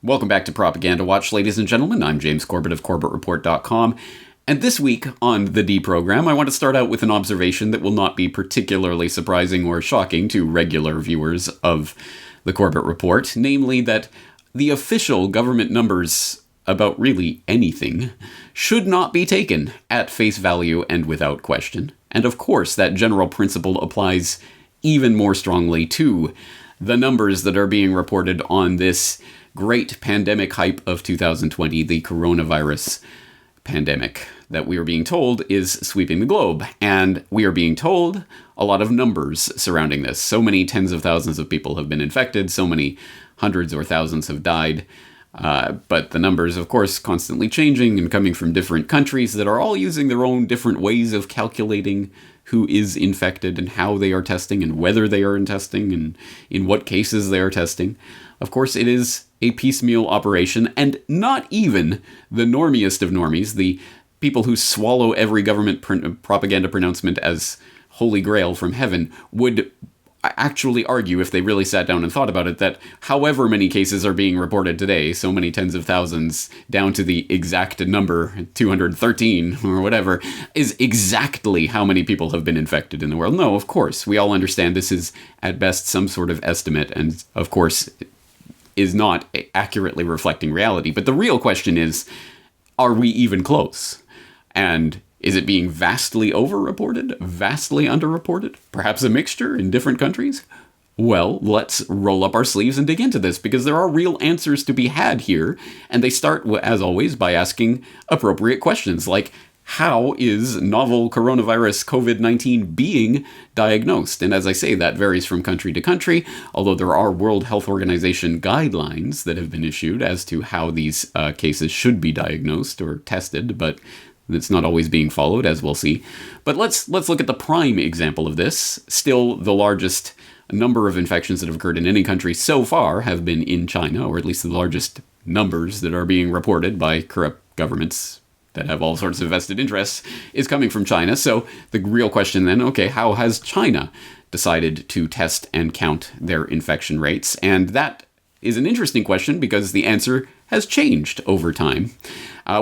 Welcome back to Propaganda Watch, ladies and gentlemen. I'm James Corbett of CorbettReport.com. And this week on the D program, I want to start out with an observation that will not be particularly surprising or shocking to regular viewers of the Corbett Report, namely that the official government numbers about really anything should not be taken at face value and without question. And of course, that general principle applies even more strongly to the numbers that are being reported on this great pandemic hype of 2020, the coronavirus pandemic that we are being told is sweeping the globe. And we are being told a lot of numbers surrounding this. So many tens of thousands of people have been infected, so many hundreds or thousands have died. But the numbers, of course, constantly changing and coming from different countries that are all using their own different ways of calculating who is infected and how they are testing and whether they are testing and in what cases they are testing. Of course, it is a piecemeal operation, and not even the normiest of normies, the people who swallow every government propaganda pronouncement as holy grail from heaven, would actually argue, if they really sat down and thought about it, that however many cases are being reported today, so many tens of thousands, down to the exact number, 213 or whatever, is exactly how many people have been infected in the world. No, of course, we all understand this is at best some sort of estimate, and of course is not accurately reflecting reality. But the real question is, are we even close? And is it being vastly overreported? Vastly underreported? Perhaps a mixture in different countries? Well, let's roll up our sleeves and dig into this, because there are real answers to be had here, and they start, as always, by asking appropriate questions, like, how is novel coronavirus COVID-19 being diagnosed? And as I say, that varies from country to country, although there are World Health Organization guidelines that have been issued as to how these cases should be diagnosed or tested, but it's not always being followed, as we'll see. But let's look at the prime example of this. Still, the largest number of infections that have occurred in any country so far have been in China, or at least the largest numbers that are being reported by corrupt governments that have all sorts of vested interests is coming from China. So the real question then, okay, how has China decided to test and count their infection rates? And that is an interesting question, because the answer has changed over time,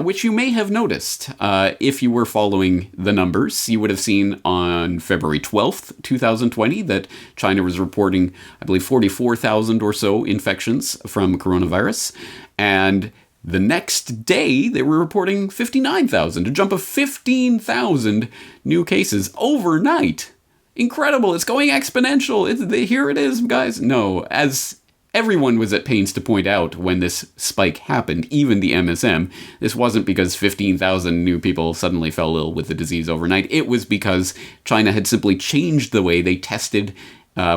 which you may have noticed. If you were following the numbers, you would have seen on February 12th, 2020, that China was reporting, I believe, 44,000 or so infections from coronavirus. And the next day, they were reporting 59,000, a jump of 15,000 new cases overnight. Incredible. It's going exponential. Here it is, guys. No, as everyone was at pains to point out when this spike happened, even the MSM, this wasn't because 15,000 new people suddenly fell ill with the disease overnight. It was because China had simply changed the way they tested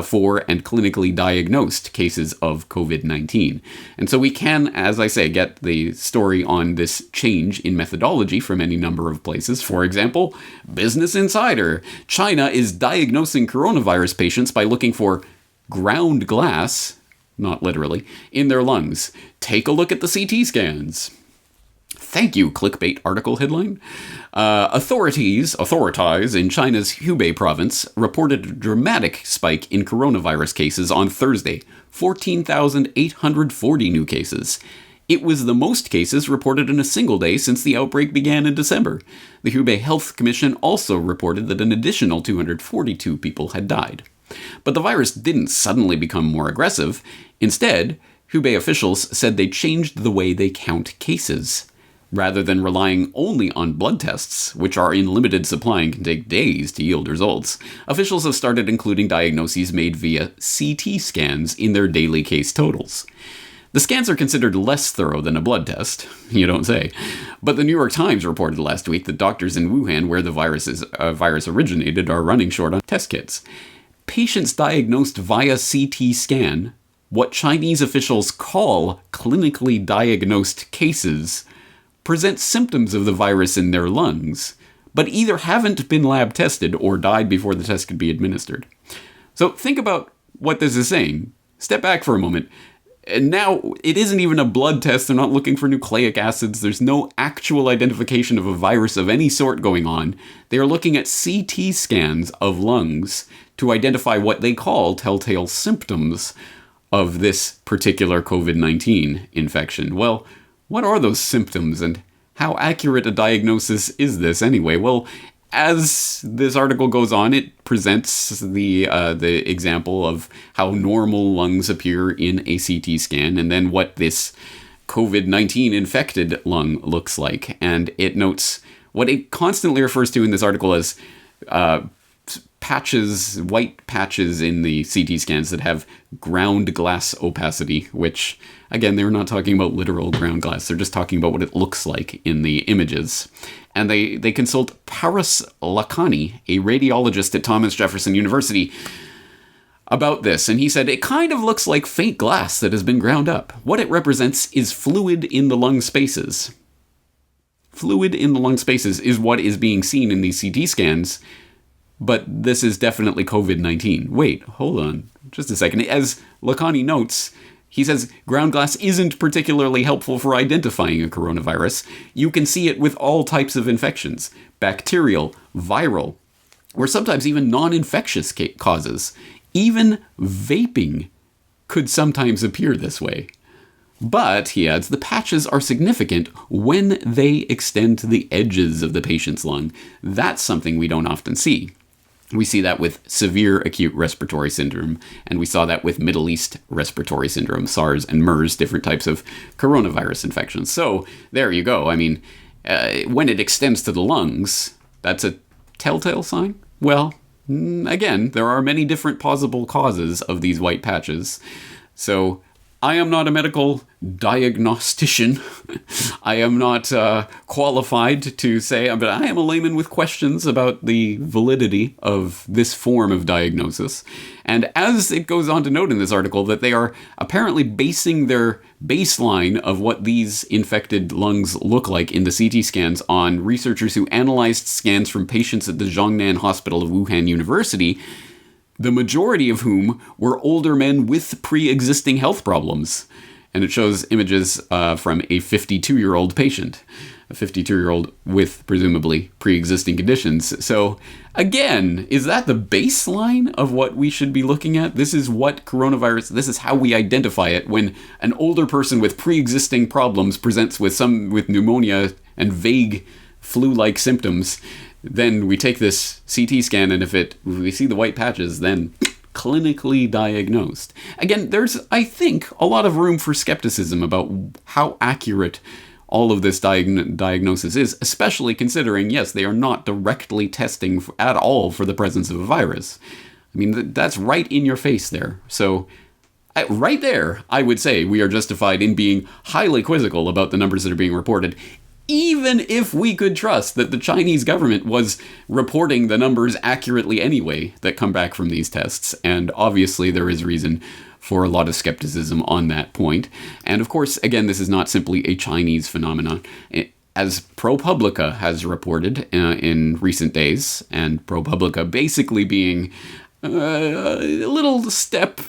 for and clinically diagnosed cases of COVID-19. And so we can, as I say, get the story on this change in methodology from any number of places. For example, Business Insider. China is diagnosing coronavirus patients by looking for ground glass, not literally, in their lungs. Take a look at the CT scans. Thank you, clickbait article headline. Authorities in China's Hubei province reported a dramatic spike in coronavirus cases on Thursday, 14,840 new cases. It was the most cases reported in a single day since the outbreak began in December. The Hubei Health Commission also reported that an additional 242 people had died. But the virus didn't suddenly become more aggressive. Instead, Hubei officials said they changed the way they count cases. Rather than relying only on blood tests, which are in limited supply and can take days to yield results, officials have started including diagnoses made via CT scans in their daily case totals. The scans are considered less thorough than a blood test, you don't say. But the New York Times reported last week that doctors in Wuhan, where the virus originated, are running short on test kits. Patients diagnosed via CT scan, what Chinese officials call clinically diagnosed cases, present symptoms of the virus in their lungs, but either haven't been lab tested or died before the test could be administered. So think about what this is saying. Step back for a moment. And now, it isn't even a blood test. They're not looking for nucleic acids. There's no actual identification of a virus of any sort going on. They are looking at CT scans of lungs to identify what they call telltale symptoms of this particular COVID-19 infection. Well, what are those symptoms and how accurate a diagnosis is this anyway? Well, as this article goes on, it presents the example of how normal lungs appear in a CT scan, and then what this COVID-19 infected lung looks like. And it notes what it constantly refers to in this article as patches, white patches in the CT scans that have ground glass opacity, which, again, they're not talking about literal ground glass. They're just talking about what it looks like in the images. And they consult Paris Lakhani, a radiologist at Thomas Jefferson University, about this. And he said, it kind of looks like faint glass that has been ground up. What it represents is fluid in the lung spaces. Fluid in the lung spaces is what is being seen in these CT scans. But this is definitely COVID-19. Wait, hold on just a second. As Lakhani notes, he says ground glass isn't particularly helpful for identifying a coronavirus. You can see it with all types of infections, bacterial, viral, or sometimes even non-infectious causes. Even vaping could sometimes appear this way. But, he adds, the patches are significant when they extend to the edges of the patient's lung. That's something we don't often see. We see that with severe acute respiratory syndrome, and we saw that with Middle East respiratory syndrome, SARS and MERS, different types of coronavirus infections. So, there you go. I mean, when it extends to the lungs, that's a telltale sign? Well, again, there are many different possible causes of these white patches. So, I am not a medical diagnostician. I am not qualified to say, but I am a layman with questions about the validity of this form of diagnosis. And as it goes on to note in this article, that they are apparently basing their baseline of what these infected lungs look like in the CT scans on researchers who analyzed scans from patients at the Zhongnan Hospital of Wuhan University, the majority of whom were older men with pre-existing health problems. And it shows images from a 52-year-old patient, a 52-year-old with presumably pre-existing conditions. So, again, is that the baseline of what we should be looking at? This is what coronavirus, this is how we identify it when an older person with pre-existing problems presents with pneumonia and vague flu-like symptoms. Then we take this CT scan, and if we see the white patches, then clinically diagnosed. Again, there's, I think, a lot of room for skepticism about how accurate all of this diagnosis is, especially considering, yes, they are not directly testing at all for the presence of a virus. I mean, that's right in your face there. So, right there, I would say we are justified in being highly quizzical about the numbers that are being reported, even if we could trust that the Chinese government was reporting the numbers accurately anyway that come back from these tests. And obviously there is reason for a lot of skepticism on that point. And of course, again, this is not simply a Chinese phenomenon. As ProPublica has reported in recent days, and ProPublica basically being a little step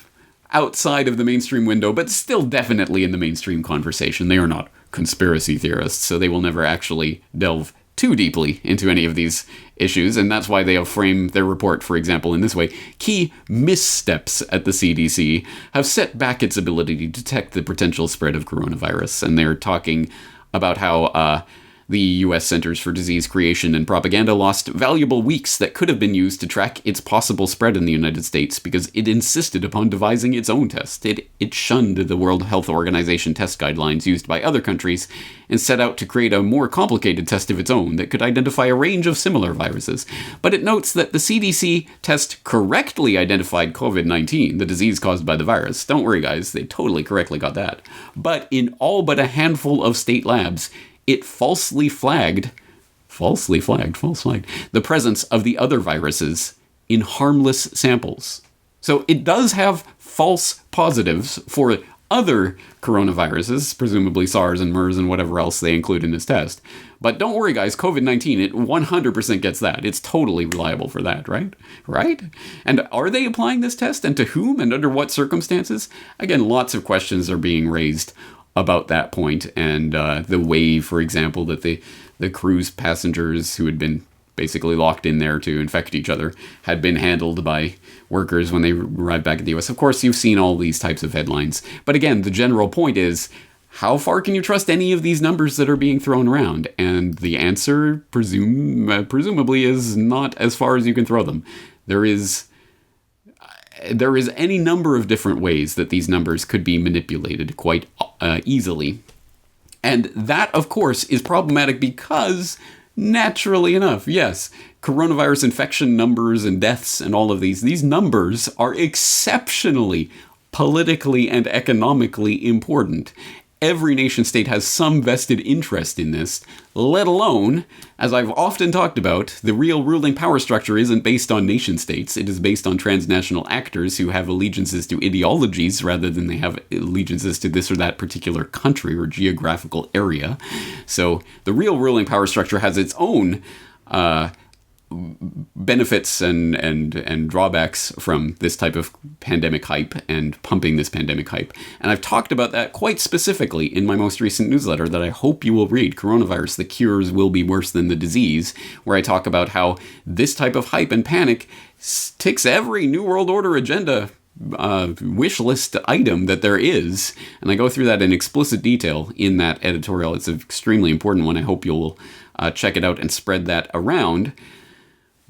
outside of the mainstream window, but still definitely in the mainstream conversation. They are not conspiracy theorists, so they will never actually delve too deeply into any of these issues, and that's why they have framed their report, for example, in this way. Key missteps at the CDC have set back its ability to detect the potential spread of coronavirus, and they're talking about how the U.S. Centers for Disease Creation and Propaganda lost valuable weeks that could have been used to track its possible spread in the United States because it insisted upon devising its own test. It shunned the World Health Organization test guidelines used by other countries and set out to create a more complicated test of its own that could identify a range of similar viruses. But it notes that the CDC test correctly identified COVID-19, the disease caused by the virus. Don't worry, guys, they totally correctly got that. But in all but a handful of state labs, it falsely flagged the presence of the other viruses in harmless samples. So it does have false positives for other coronaviruses, presumably SARS and MERS and whatever else they include in this test. But don't worry, guys, COVID-19, it 100% gets that. It's totally reliable for that, right? Right? And are they applying this test, and to whom, and under what circumstances? Again, lots of questions are being raised about that point, and the way, for example, that the cruise passengers who had been basically locked in there to infect each other, had been handled by workers when they arrived back in the US. Of course, you've seen all these types of headlines. But again, the general point is, how far can you trust any of these numbers that are being thrown around? And the answer, presumably, is not as far as you can throw them. There is any number of different ways that these numbers could be manipulated quite easily. And that, of course, is problematic because, naturally enough, yes, coronavirus infection numbers and deaths and all of these numbers are exceptionally politically and economically important. Every nation state has some vested interest in this, let alone, as I've often talked about, the real ruling power structure isn't based on nation states. It is based on transnational actors who have allegiances to ideologies rather than they have allegiances to this or that particular country or geographical area. So the real ruling power structure has its own benefits and drawbacks from this type of pandemic hype and pumping this pandemic hype. And I've talked about that quite specifically in my most recent newsletter that I hope you will read, Coronavirus, The Cures Will Be Worse Than the Disease, where I talk about how this type of hype and panic ticks every New World Order agenda wish list item that there is. And I go through that in explicit detail in that editorial. It's an extremely important one. I hope you'll check it out and spread that around.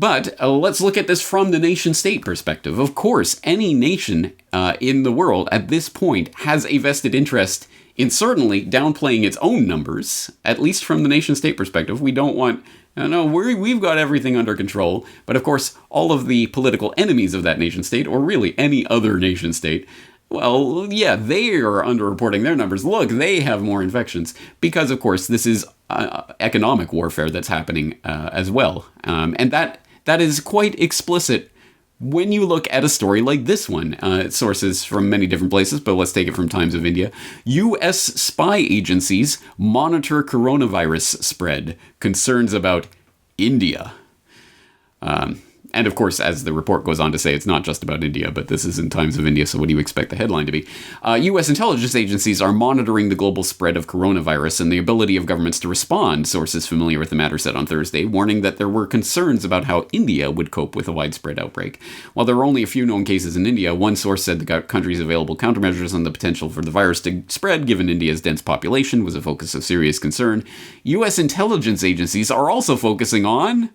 But let's look at this from the nation-state perspective. Of course, any nation in the world at this point has a vested interest in certainly downplaying its own numbers, at least from the nation-state perspective. We don't want, no, we've got everything under control. But of course, all of the political enemies of that nation-state, or really any other nation-state, well, yeah, they are underreporting their numbers. Look, they have more infections. Because, of course, this is economic warfare that's happening as well. And that is quite explicit when you look at a story like this one. It sources from many different places, but let's take it from Times of India. U.S. spy agencies monitor coronavirus spread. Concerns about India. And of course, as the report goes on to say, it's not just about India, but this is in Times of India, so what do you expect the headline to be? U.S. intelligence agencies are monitoring the global spread of coronavirus and the ability of governments to respond, sources familiar with the matter said on Thursday, warning that there were concerns about how India would cope with a widespread outbreak. While there are only a few known cases in India, one source said the country's available countermeasures on the potential for the virus to spread, given India's dense population, was a focus of serious concern. U.S. intelligence agencies are also focusing on...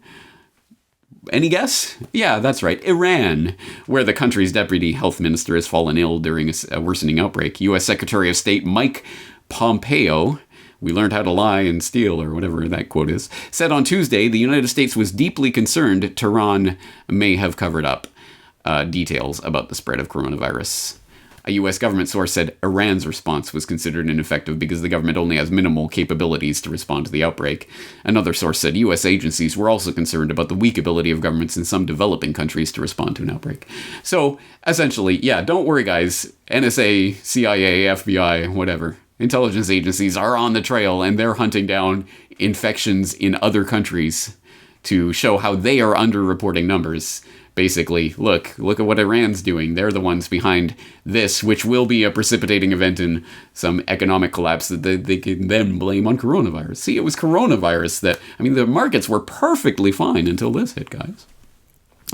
Any guess? Yeah, that's right. Iran, where the country's deputy health minister has fallen ill during a worsening outbreak. U.S. Secretary of State Mike Pompeo, we learned how to lie and steal, or whatever that quote is, said on Tuesday the United States was deeply concerned Tehran may have covered up details about the spread of coronavirus. A U.S. government source said Iran's response was considered ineffective because the government only has minimal capabilities to respond to the outbreak. Another source said U.S. agencies were also concerned about the weak ability of governments in some developing countries to respond to an outbreak. So, essentially, yeah, don't worry, guys. NSA, CIA, FBI, whatever. Intelligence agencies are on the trail, and they're hunting down infections in other countries to show how they are underreporting numbers. Basically, look at what Iran's doing. They're the ones behind this, which will be a precipitating event in some economic collapse that they can then blame on coronavirus. See, it was coronavirus that, the markets were perfectly fine until this hit, guys.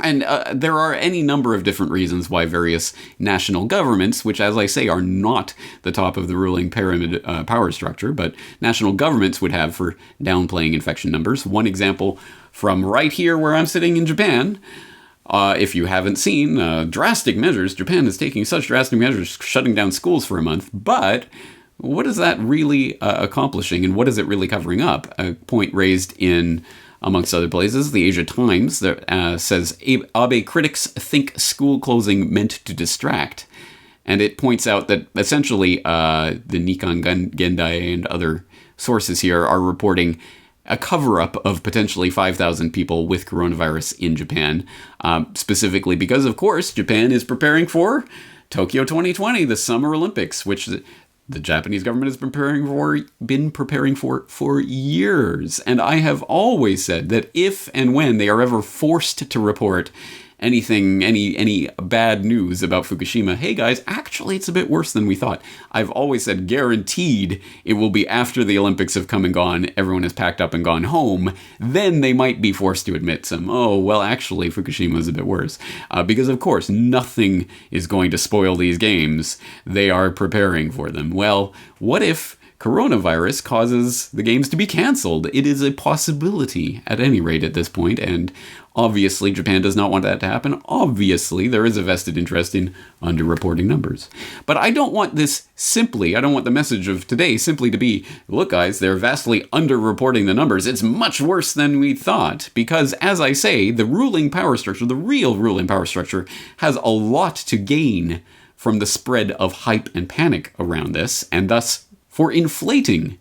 And there are any number of different reasons why various national governments, which, as I say, are not the top of the ruling pyramid power structure, but national governments would have for downplaying infection numbers. One example from right here where I'm sitting in Japan. If you haven't seen drastic measures, Japan is taking such drastic measures, shutting down schools for a month. But what is that really accomplishing, and what is it really covering up? A point raised in, amongst other places, the Asia Times that says Abe critics think school closing meant to distract. And it points out that essentially the Nikkan Gendai and other sources here are reporting a cover-up of potentially 5,000 people with coronavirus in Japan, specifically because, of course, Japan is preparing for Tokyo 2020, the Summer Olympics, which the Japanese government has been preparing for years. And I have always said that if and when they are ever forced to report any bad news about Fukushima. Hey guys, actually it's a bit worse than we thought. I've always said guaranteed it will be after the Olympics have come and gone, everyone has packed up and gone home, then they might be forced to admit some, oh, well, actually Fukushima is a bit worse. Because of course, nothing is going to spoil these games. They are preparing for them. Well, what if coronavirus causes the games to be cancelled? It is a possibility, at any rate at this point, and obviously Japan does not want that to happen. Obviously, there is a vested interest in underreporting numbers. But I don't want the message of today simply to be, look guys, they're vastly underreporting the numbers. It's much worse than we thought. Because, as I say, the real ruling power structure, has a lot to gain from the spread of hype and panic around this, and thus for inflating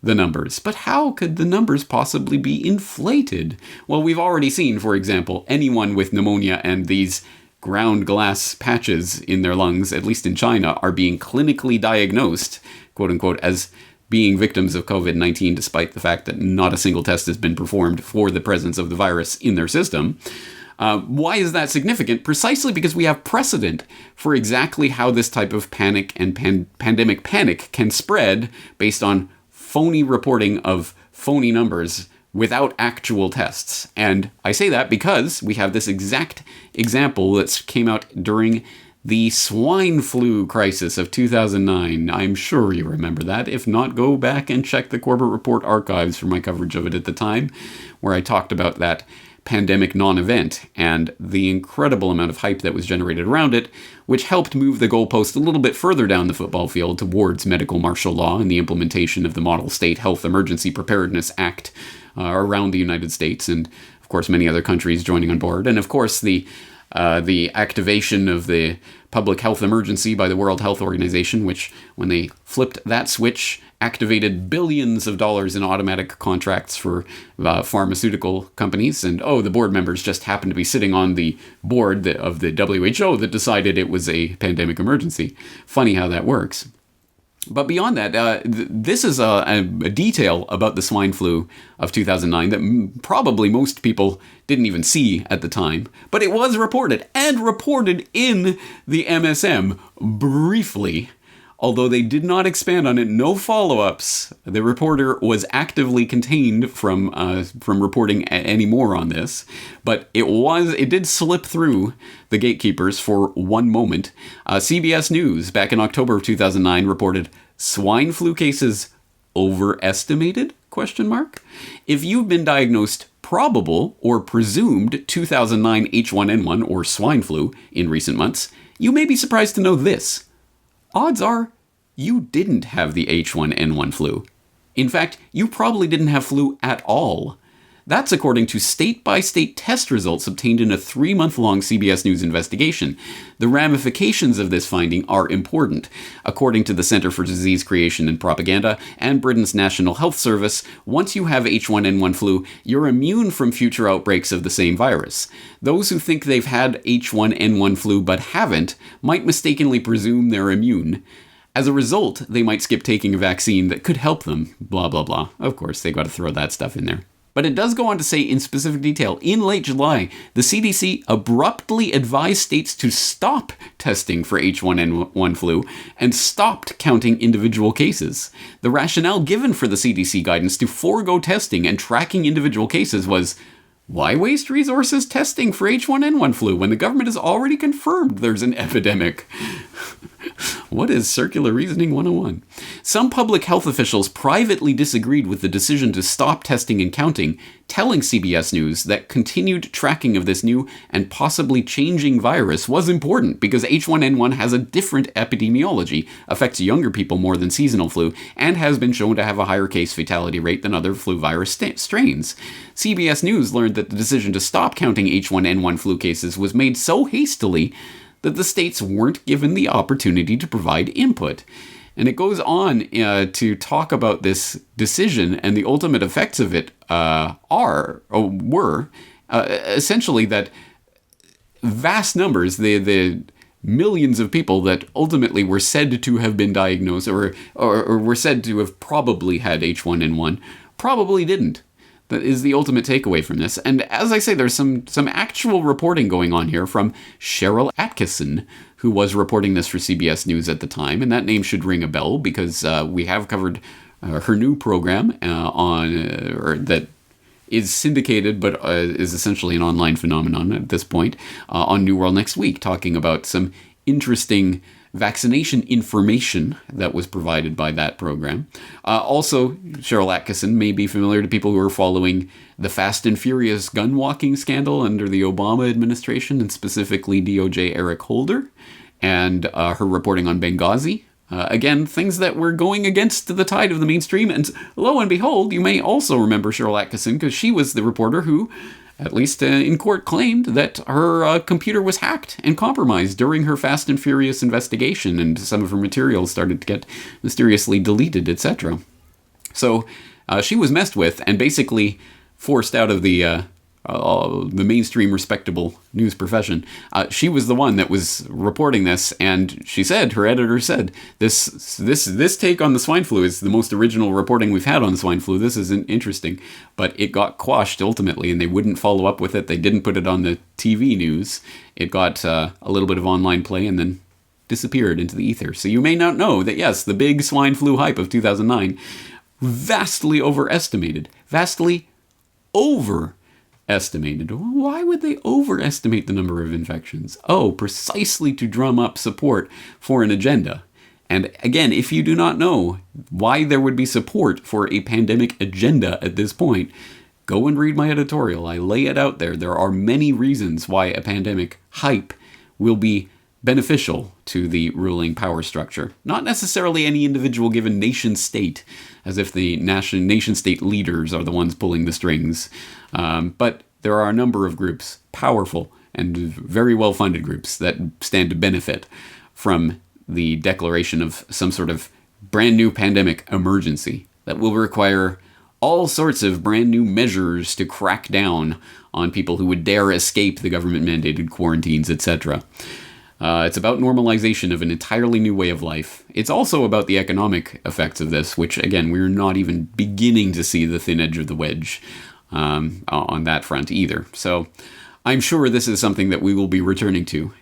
the numbers. But how could the numbers possibly be inflated? Well, we've already seen, for example, anyone with pneumonia and these ground glass patches in their lungs, at least in China, are being clinically diagnosed, quote unquote, as being victims of COVID-19, despite the fact that not a single test has been performed for the presence of the virus in their system. Why is that significant? Precisely because we have precedent for exactly how this type of panic and pandemic panic can spread based on phony reporting of phony numbers without actual tests. And I say that because we have this exact example that came out during the swine flu crisis of 2009. I'm sure you remember that. If not, go back and check the Corbett Report archives for my coverage of it at the time, where I talked about that pandemic non-event and the incredible amount of hype that was generated around it, which helped move the goalpost a little bit further down the football field towards medical martial law and the implementation of the Model State Health Emergency Preparedness Act around the United States, and of course many other countries joining on board, and of course the activation of the public health emergency by the World Health Organization, which, when they flipped that switch, activated billions of dollars in automatic contracts for pharmaceutical companies. And, the board members just happened to be sitting on the board of the WHO that decided it was a pandemic emergency. Funny how that works. But beyond that, this is a detail about the swine flu of 2009 that probably most people didn't even see at the time. But it was reported, and reported in the MSM briefly. Although they did not expand on it, no follow-ups. The reporter was actively contained from reporting any more on this, but it did slip through the gatekeepers for one moment. CBS News back in October of 2009 reported swine flu cases overestimated? ? If you've been diagnosed probable or presumed 2009 H1N1 or swine flu in recent months, you may be surprised to know this. Odds are you didn't have the H1N1 flu. In fact, you probably didn't have flu at all. That's according to state-by-state test results obtained in a 3-month-long CBS News investigation. The ramifications of this finding are important. According to the Center for Disease Creation and Propaganda and Britain's National Health Service, once you have H1N1 flu, you're immune from future outbreaks of the same virus. Those who think they've had H1N1 flu but haven't might mistakenly presume they're immune. As a result, they might skip taking a vaccine that could help them, blah, blah, blah. Of course, they got to throw that stuff in there. But it does go on to say in specific detail, in late July, the CDC abruptly advised states to stop testing for H1N1 flu and stopped counting individual cases. The rationale given for the CDC guidance to forego testing and tracking individual cases was, why waste resources testing for H1N1 flu when the government has already confirmed there's an epidemic? What is circular reasoning 101? Some public health officials privately disagreed with the decision to stop testing and counting, telling CBS News that continued tracking of this new and possibly changing virus was important because H1N1 has a different epidemiology, affects younger people more than seasonal flu, and has been shown to have a higher case fatality rate than other flu virus strains. CBS News learned that the decision to stop counting H1N1 flu cases was made so hastily that the states weren't given the opportunity to provide input. And it goes on to talk about this decision, and the ultimate effects of it were essentially that vast numbers, the millions of people that ultimately were said to have been diagnosed or were said to have probably had H1N1, probably didn't. That is the ultimate takeaway from this. And as I say, there's some actual reporting going on here from Cheryl Atkinson, who was reporting this for CBS News at the time. And that name should ring a bell because we have covered her new program that is syndicated but is essentially an online phenomenon at this point on New World Next Week, talking about some interesting vaccination information that was provided by that program. Also, Cheryl Atkinson may be familiar to people who are following the Fast and Furious gun walking scandal under the Obama administration, and specifically DOJ Eric Holder, and her reporting on Benghazi. Again, things that were going against the tide of the mainstream, and lo and behold, you may also remember Cheryl Atkinson because she was the reporter who, at least in court, claimed that her computer was hacked and compromised during her Fast and Furious investigation, and some of her materials started to get mysteriously deleted, etc. So she was messed with and basically forced out of the mainstream respectable news profession. She was the one that was reporting this, and she said, her editor said, this take on the swine flu is the most original reporting we've had on the swine flu. This isn't interesting. But it got quashed ultimately, and they wouldn't follow up with it. They didn't put it on the TV news. It got a little bit of online play and then disappeared into the ether. So you may not know that, yes, the big swine flu hype of 2009, vastly overestimated. Why would they overestimate the number of infections? Oh, precisely to drum up support for an agenda. And again, if you do not know why there would be support for a pandemic agenda at this point, go and read my editorial. I lay it out there. There are many reasons why a pandemic hype will be beneficial to the ruling power structure. Not necessarily any individual given nation state, as if the nation state leaders are the ones pulling the strings. But there are a number of groups, powerful and very well-funded groups, that stand to benefit from the declaration of some sort of brand new pandemic emergency that will require all sorts of brand new measures to crack down on people who would dare escape the government-mandated quarantines, etc. It's about normalization of an entirely new way of life. It's also about the economic effects of this, which, again, we're not even beginning to see the thin edge of the wedge on that front either. So I'm sure this is something that we will be returning to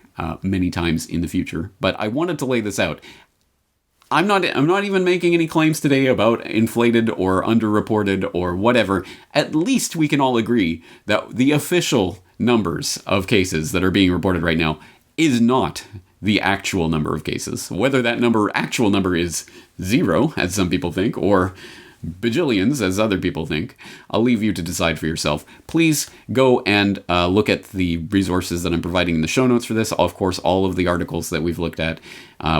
many times in the future. But I wanted to lay this out. I'm not even making any claims today about inflated or underreported or whatever. At least we can all agree that the official numbers of cases that are being reported right now is not the actual number of cases. Whether that actual number is 0, as some people think, or bajillions, as other people think, I'll leave you to decide for yourself. Please go and look at the resources that I'm providing in the show notes for this. Of course, all of the articles that we've looked at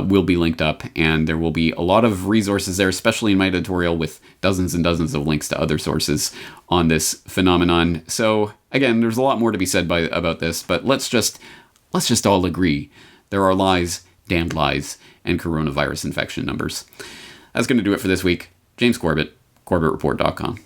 will be linked up, and there will be a lot of resources there, especially in my editorial, with dozens and dozens of links to other sources on this phenomenon. So, again, there's a lot more to be said about this, but let's just all agree there are lies, damned lies, and coronavirus infection numbers. That's going to do it for this week. James Corbett, CorbettReport.com.